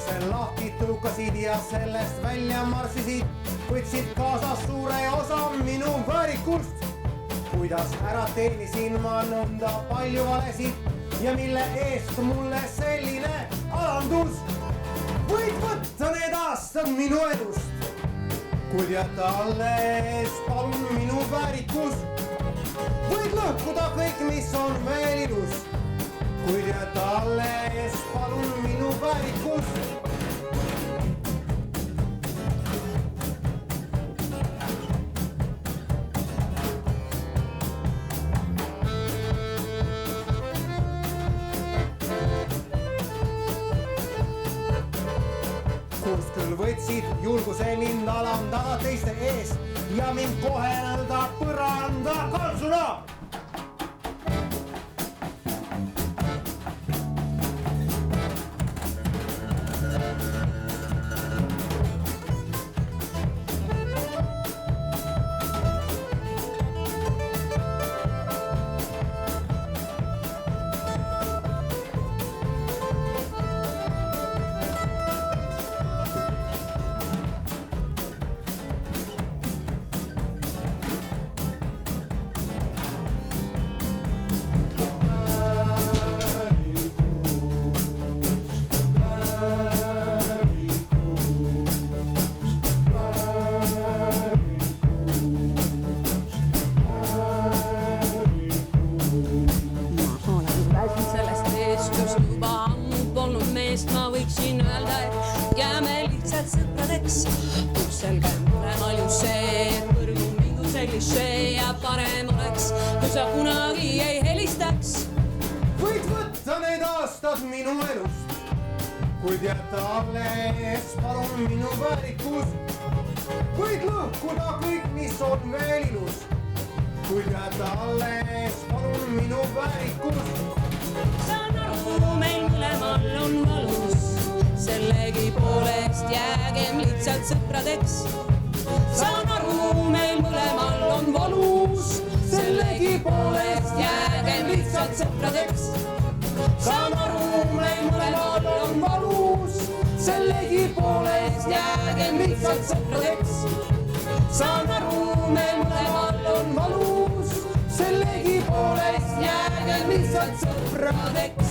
ukse lahti tõukasid ja sellest välja marssisid, võtsid kaasas suure osa minu väärikust. Kuidas ära teenisin ma nõnda palju valesid ja mille eest mulle selline alandus. Võid võtta need aastad minu elust, kuid jäta alles palun minu väärikus. Võid lõhkuda kõik, mis on veel ilus, kuid jäta alles palun minu väärikus. Kust küll võtsid julguse mind alandada teiste ees ja mind kohelda põranda kalsuna. Ma võiksin öelda, et jääme lihtsalt sõpradeks. Kus selgem mõlemal ju see, et põrgu mingu sellise ja parem oleks, kui sa kunagi ei helistaks. Võid võtta need aastad minu elust, kuid jäta alles palun minu väärikus. Võid lõhkuda kõik, mis on veel ilus, kuid jäta alles palun minu väärikus. Saan aru, meil mõlemal on valus, sellegi poolest jäägem lihtsalt sõpradeks. Saan aru, meil mõlemal on valus, sellegi poolest jäägem lihtsalt sõpradeks. Saan aru, meil mõlemal on valus, sellegi poolest jäägem lihtsalt sõpradeks. Saan aru, meil mõlemal on valus, sellegi poolest jäägem lihtsalt sõpradeks.